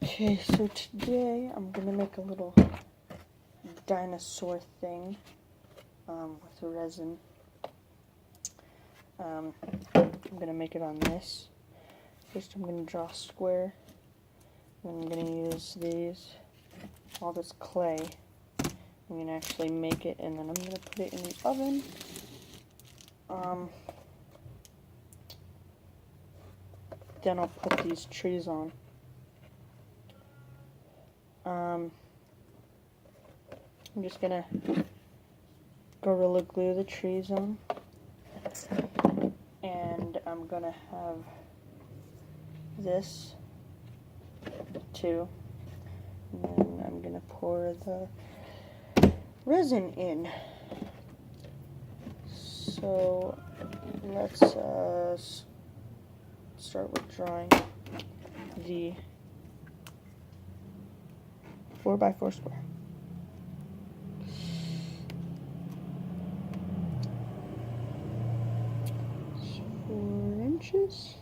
Okay, so today I'm gonna make a little dinosaur thing with resin. I'm gonna make it on this. First I'm gonna draw a square. Then I'm gonna use all this clay. I'm gonna actually make it, and then I'm gonna put it in the oven. Then I'll put these trees on. I'm just gonna Gorilla Glue the trees on, and I'm gonna have this too, and then I'm gonna pour the resin in. So let's start with drawing the 4x4 square. 4 inches.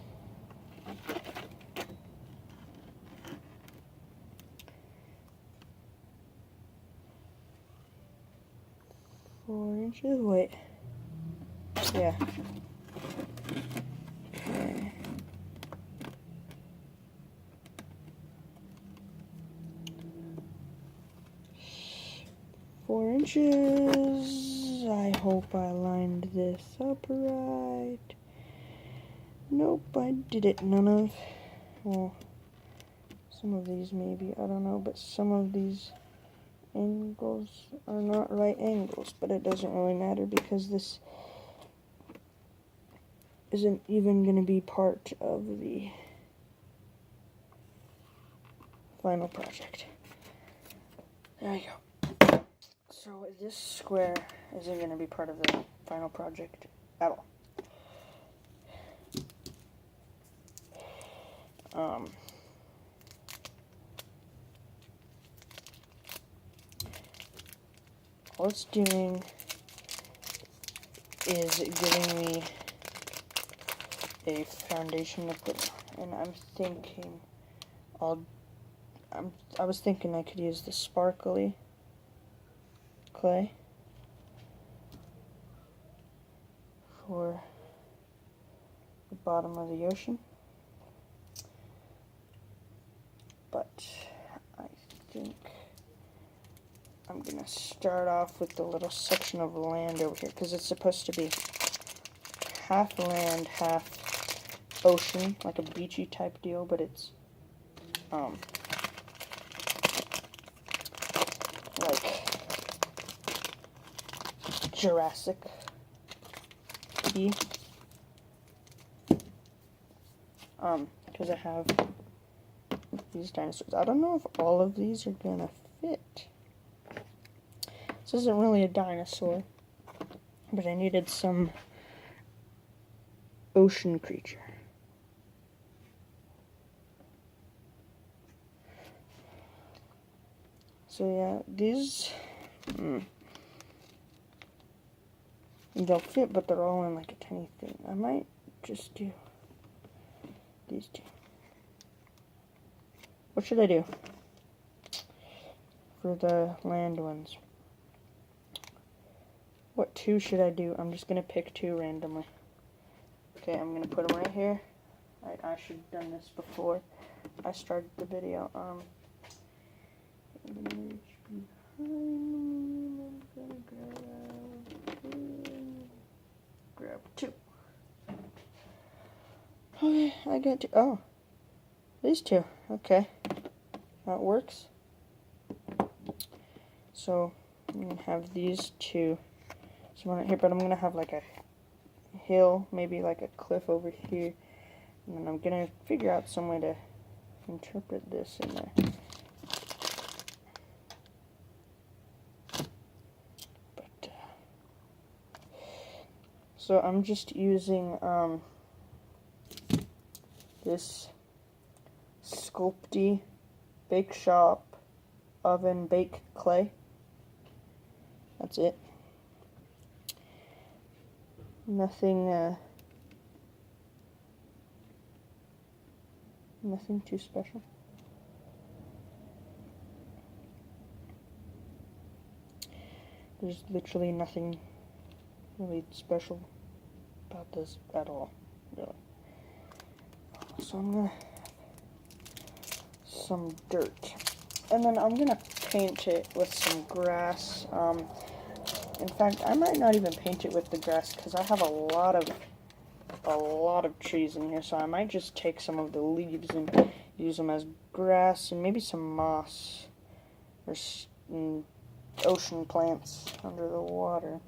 Wait. Yeah. Okay. 4 inches. I hope I lined this up right. Nope, I did it. Well, some of these maybe, I don't know, but some of these angles are not right angles, but it doesn't really matter because this isn't even going to be part of the final project. There we go. So this square isn't going to be part of the final project at all. All it's doing is giving me a foundation to put on, and I'm thinking I was thinking I could use the sparkly clay for the bottom of the ocean, but I think I'm gonna start off with the little section of land over here because it's supposed to be half land, half ocean, like a beachy type deal, but it's like Jurassic-y, because I have these dinosaurs. I don't know if all of these are gonna fit. This isn't really a dinosaur, but I needed some ocean creature. So yeah, these they'll fit, but they're all in like a tiny thing. I might just do these two. What should I do for the land ones? What 2 should I do? I'm just gonna pick 2 randomly. Okay, I'm gonna put them right here. I should have done this before I started the video. I'm gonna reach behind me. I'm gonna grab 2. Okay, I got 2. Oh, these 2. Okay, that works. So I'm gonna have these 2. So right here, but I'm gonna have like a hill, maybe like a cliff over here, and then I'm gonna figure out some way to interpret this in there. But so I'm just using this Sculpty Bake Shop oven bake clay. That's it. Nothing too special. There's literally nothing really special about this at all, really. So I'm gonna some dirt, and then I'm gonna paint it with some grass. In fact, I might not even paint it with the grass because I have a lot of trees in here. So I might just take some of the leaves and use them as grass, and maybe some moss or ocean plants under the water.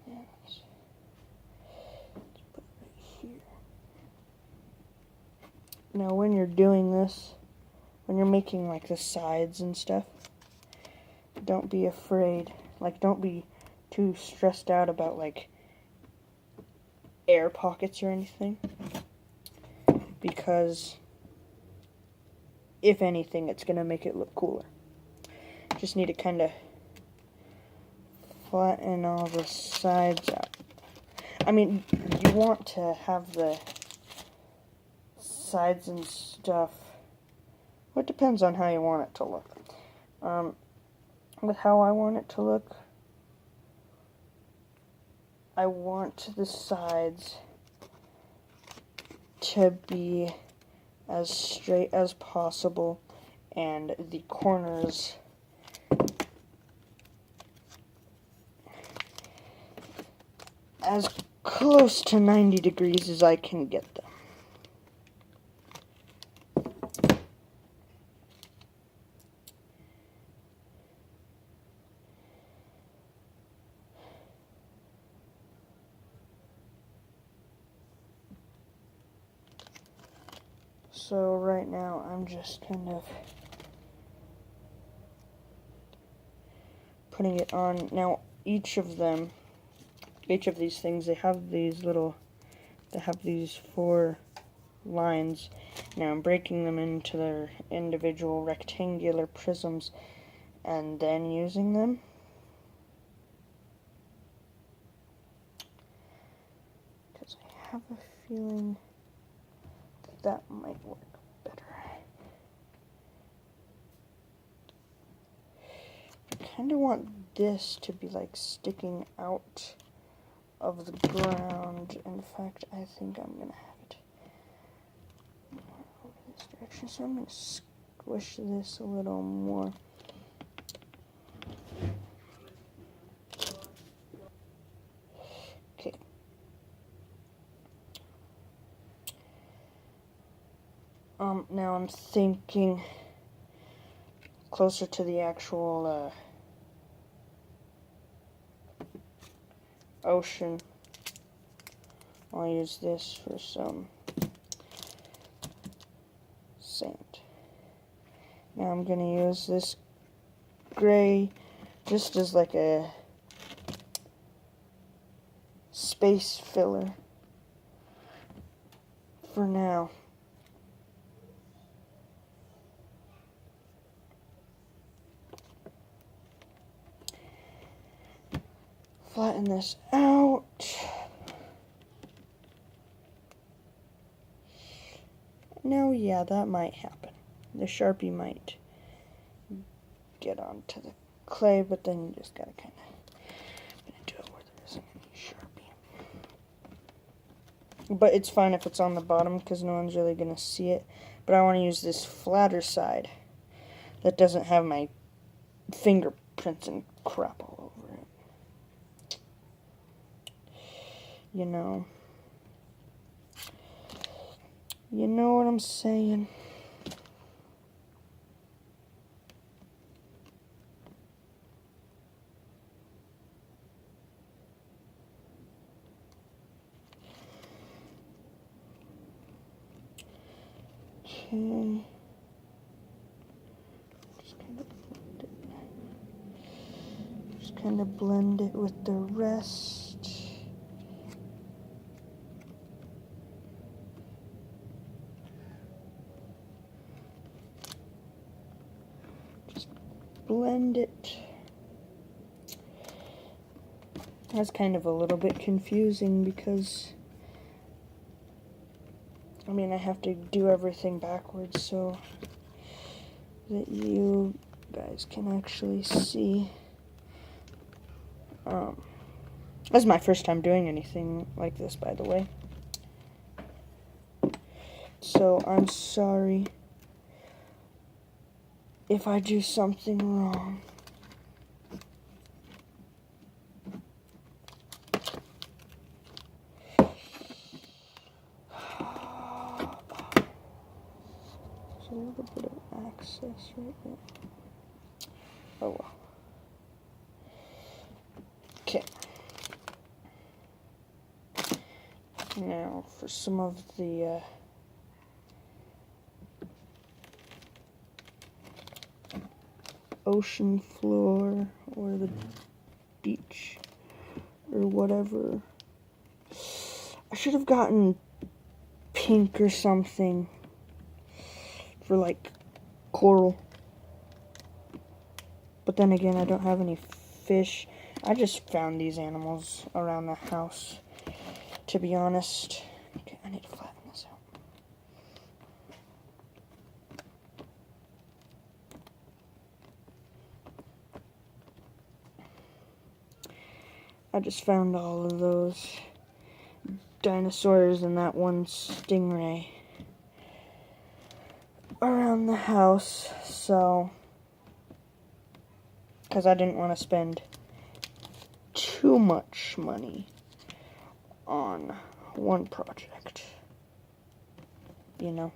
Let's put it right here. Now when you're doing this, when you're making like the sides and stuff, don't be afraid, like don't be too stressed out about like air pockets or anything, because if anything, it's gonna make it look cooler. Just need to kind of flatten all the sides out. I mean, you want to have the sides and stuff. Well, it depends on how you want it to look. With how I want it to look, I want the sides to be as straight as possible, and the corners as close to 90 degrees as I can get them. So right now I'm just kind of putting it on. Now each of these things, they have these 4 lines. Now I'm breaking them into their individual rectangular prisms and then using them. Because I have a feeling that might work better. I kind of want this to be like sticking out of the ground. In fact, I think I'm gonna have it more over this direction, so I'm gonna squish this a little more. Okay. Now I'm thinking closer to the actual ocean. I'll use this for some sand. Now I'm going to use this gray just as like a space filler for now. Flatten this out. Now, yeah, that might happen. The Sharpie might get onto the clay, but then you just gotta kind of, I'm gonna do it where there isn't any Sharpie. But it's fine if it's on the bottom because no one's really gonna see it. But I want to use this flatter side that doesn't have my fingerprints and crap all over it. You know what I'm saying. Okay. Just kind of blend it with the rest. Blend it. That's kind of a little bit confusing because I mean, I have to do everything backwards so that you guys can actually see. This is my first time doing anything like this, by the way. So I'm sorry if I do something wrong. There's a little bit of access right there. Oh well. Okay. Now for some of the ocean floor or the beach or whatever. I should have gotten pink or something for like coral. But then again, I don't have any fish. I just found these animals around the house, to be honest. Okay, I need to flatten this out. I just found all of those dinosaurs and that one stingray around the house, so because I didn't want to spend too much money on one project, you know.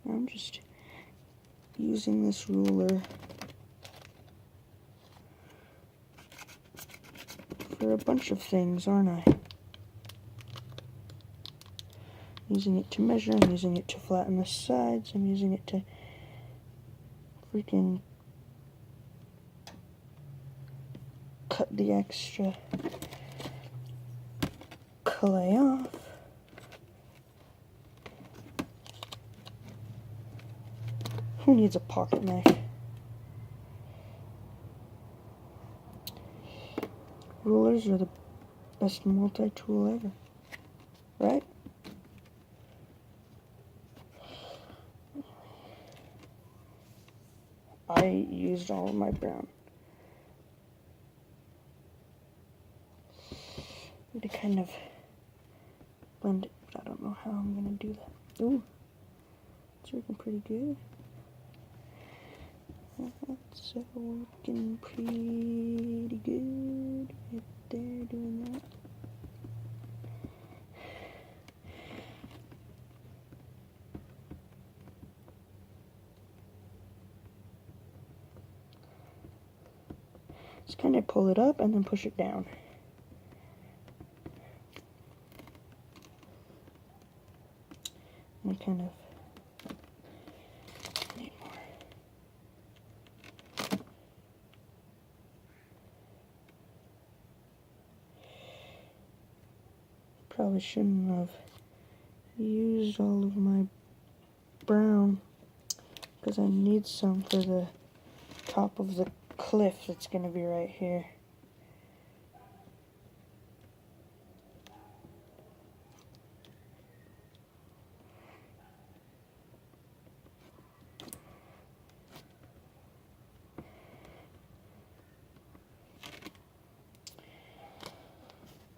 I'm just using this ruler for a bunch of things, aren't I? Using it to measure, I'm using it to flatten the sides, I'm using it to freaking cut the extra clay off. Who needs a pocket knife? Rulers are the best multi-tool ever, right? I used all of my brown. Need to kind of blend it, but I don't know how I'm gonna do that. Ooh, it's working pretty good. That's working pretty good right there, doing that. Just kind of pull it up and then push it down. And kind of need more. Probably shouldn't have used all of my brown because I need some for the top of the cliff that's going to be right here.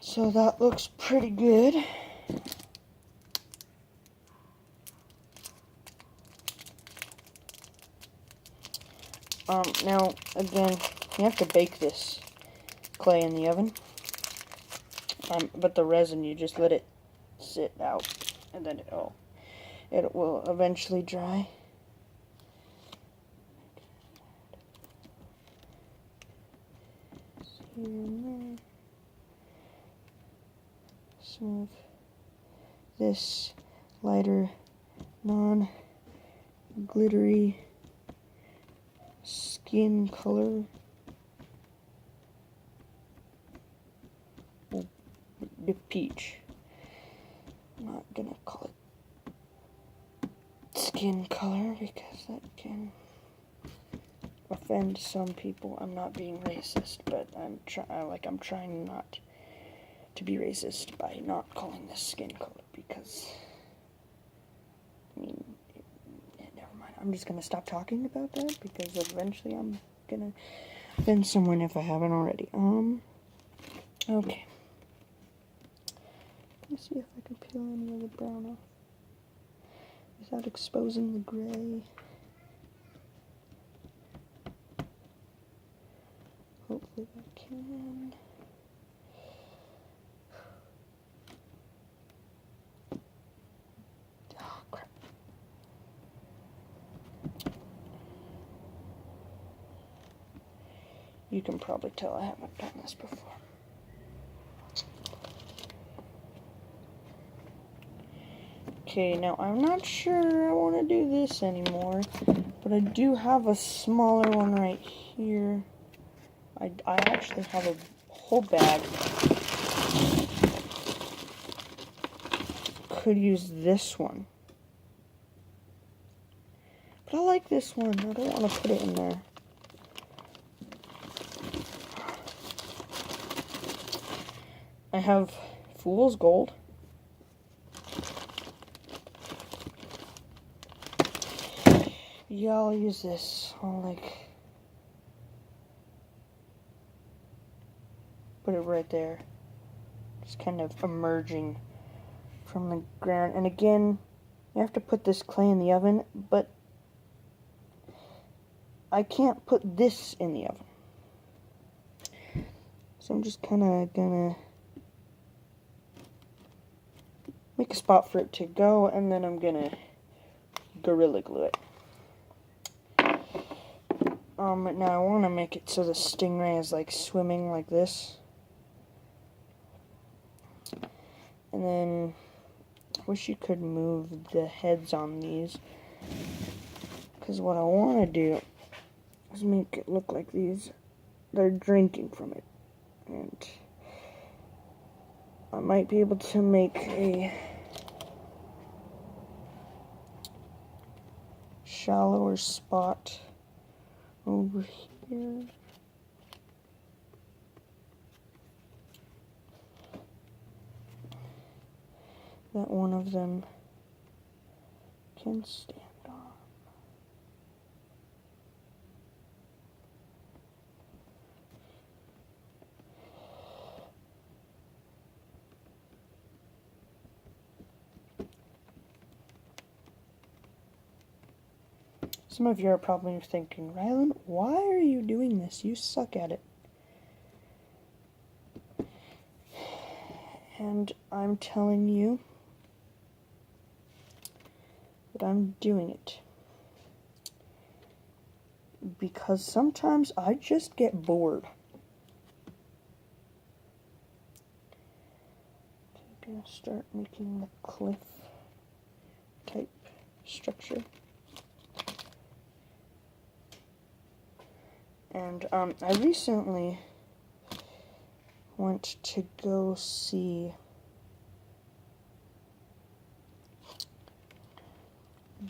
So that looks pretty good. Now, again, you have to bake this clay in the oven. But the resin, you just let it sit out, and then it will eventually dry. Here and there. Some of this lighter, non-glittery skin color. The peach. I'm not gonna call it skin color because that can offend some people. I'm not being racist, but I'm trying not to be racist by not calling this skin color, because, I mean, never mind. I'm just going to stop talking about that, because eventually I'm going to offend someone if I haven't already. Okay. Let me see if I can peel any of the brown off without exposing the gray. Hopefully I can. Oh, crap. You can probably tell I haven't done this before. Okay, now I'm not sure I want to do this anymore, but I do have a smaller one right here. I actually have a whole bag. Could use this one. But I like this one. I don't want to put it in there. I have Fool's Gold. Yeah, I'll use this. I'll put it right there. Just kind of emerging from the ground. And again, you have to put this clay in the oven, but I can't put this in the oven. So I'm just kind of gonna make a spot for it to go, and then I'm gonna Gorilla Glue it. Now I want to make it so the stingray is like swimming like this. And then, I wish you could move the heads on these. Because what I want to do is make it look like they're drinking from it. And I might be able to make a shallower spot over here. That one of them can stand on. Some of you are probably thinking, Rylan, why are you doing this? You suck at it. And I'm telling you that I'm doing it because sometimes I just get bored. I'm gonna start making the cliff type structure. And I recently went to go see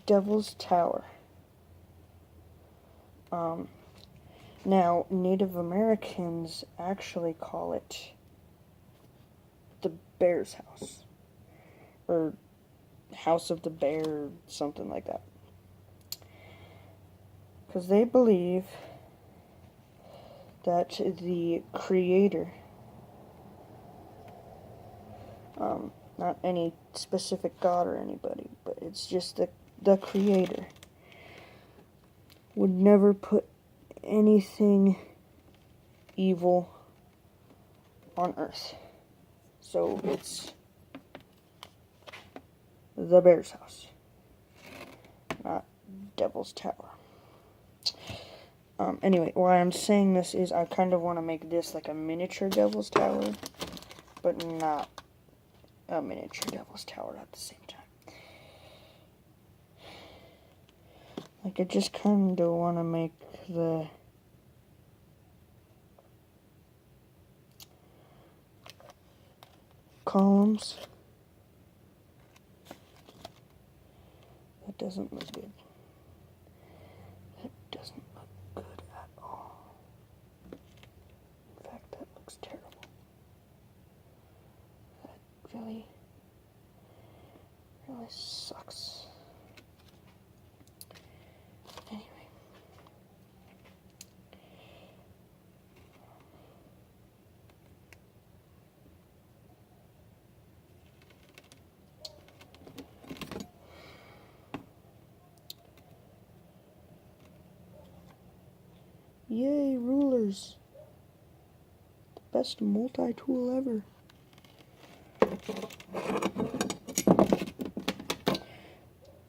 Devil's Tower. Now, Native Americans actually call it the Bear's House, or House of the Bear, something like that. Because they believe that the creator, not any specific god or anybody, but it's just the creator, would never put anything evil on earth. So it's the Bear's House, not Devil's Tower. Anyway, why I'm saying this is I kind of want to make this like a miniature Devil's Tower, but not a miniature Devil's Tower at the same time. Like, I just kind of want to make the columns. That doesn't look good. That doesn't look good at all. In fact, that looks terrible. really sucks. Anyway. Yay, rulers. The best multi-tool ever.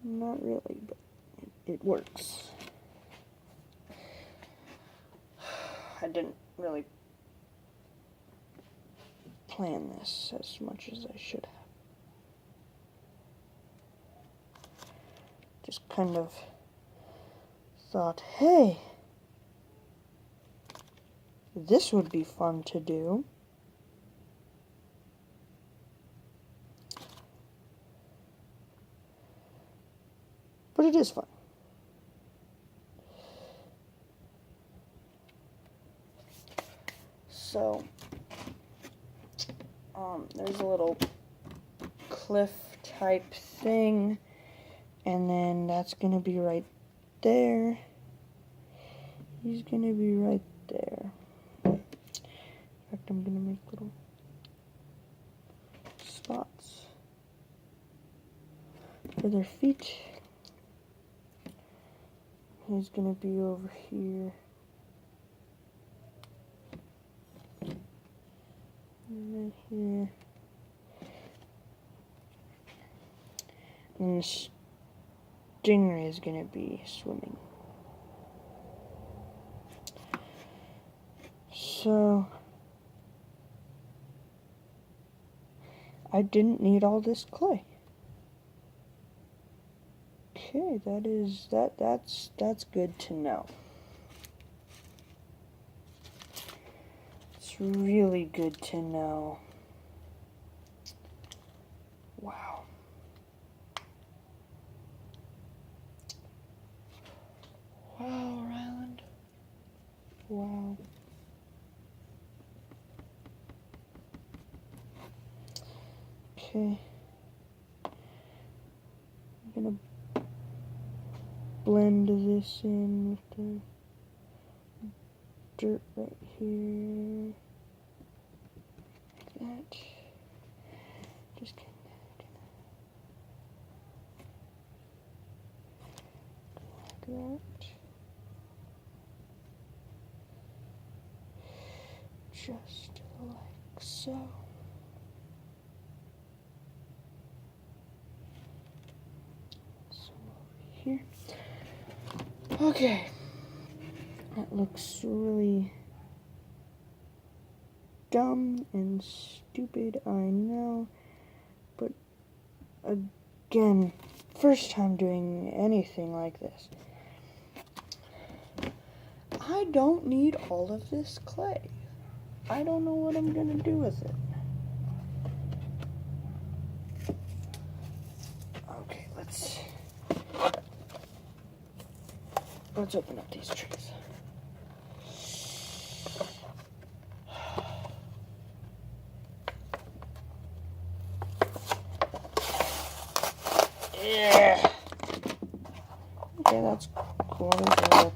Not really, but it works. I didn't really plan this as much as I should have. Just kind of thought, hey, this would be fun to do. But it is fun. So, there's a little cliff type thing, and then that's gonna be right there. He's gonna be right there. In fact, I'm gonna make little spots for their feet. He's gonna be over here. Right here. And the stingray is gonna be swimming. So I didn't need all this clay. Okay, that's good to know. It's really good to know. Wow. Wow, Ryland. Wow. Okay. I'm gonna blend this in with the dirt right here. Like that. Just gonna like that. Just like so. Some over here. Okay. That looks really dumb and stupid, I know. But again, first time doing anything like this. I don't need all of this clay. I don't know what I'm gonna do with it. Okay, let's open up these trees. Yeah. Okay, that's cool. There's a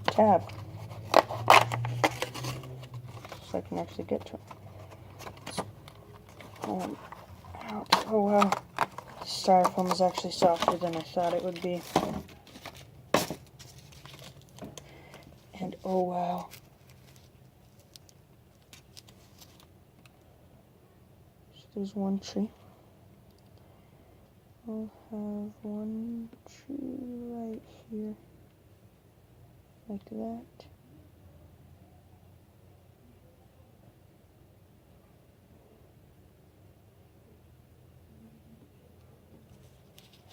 tab. So I can actually get to it. Ouch. Oh wow. Styrofoam is actually softer than I thought it would be. And oh wow. So there's one tree. I'll have one tree right here. Like that.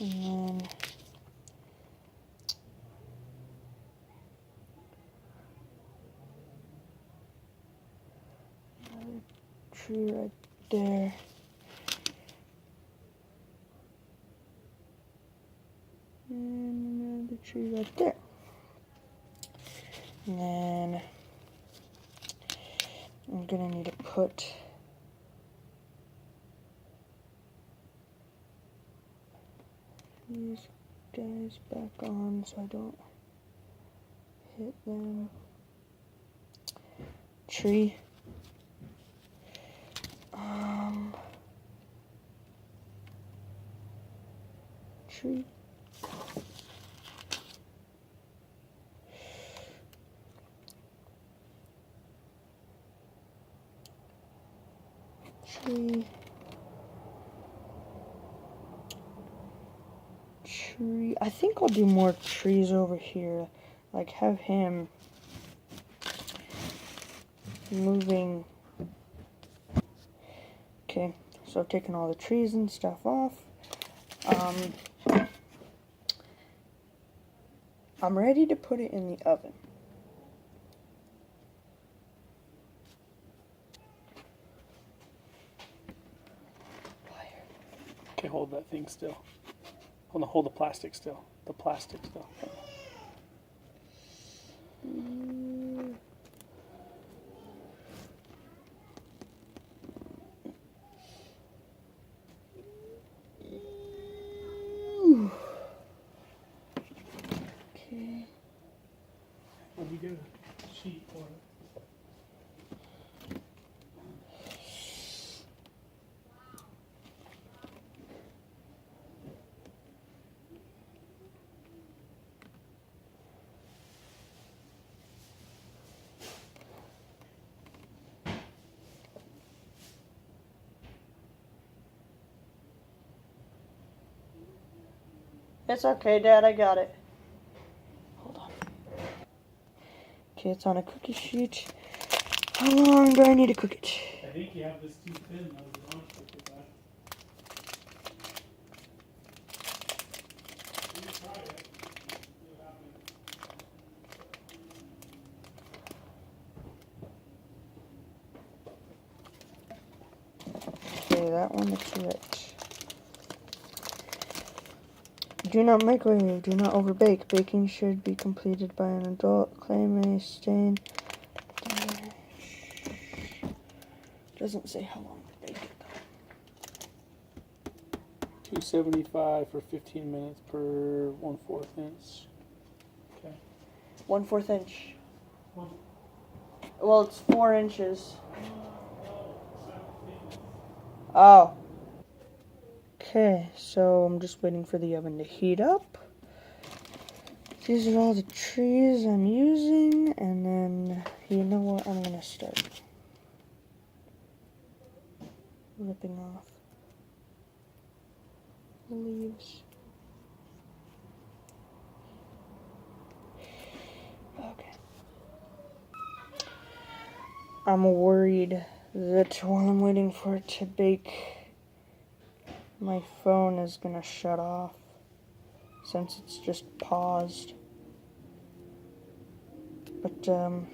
And then another tree right there. And another tree right there. And then I'm gonna need to put these guys back on so I don't hit them. Tree. Tree. Tree. Tree. I think I'll do more trees over here. Like have him moving. Okay, so I've taken all the trees and stuff off. I'm ready to put it in the oven. Okay, hold that thing still. Hold the plastic still. The plastic still. Okay. Let me get a sheet for it. It's okay, Dad, I got it. Hold on. Okay, it's on a cookie sheet. How long do I need to cook it? I think you have this too thin. I was honest with you, Dad. You can try it. See what happens. Okay, that one looks right. Do not microwave, do not overbake. Baking should be completed by an adult. Clay may stain. Doesn't say how long to bake it though. 275 for 15 minutes per 1/4 inch. Okay. 1/4 inch. Well, it's 4 inches. Oh. Okay, so I'm just waiting for the oven to heat up. These are all the trees I'm using, and then, you know what, I'm gonna start ripping off the leaves. Okay. I'm worried that while I'm waiting for it to bake, my phone is gonna shut off since it's just paused. But, you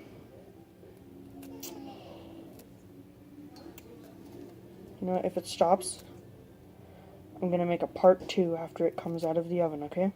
know, if it stops, I'm gonna make a part 2 after it comes out of the oven, okay?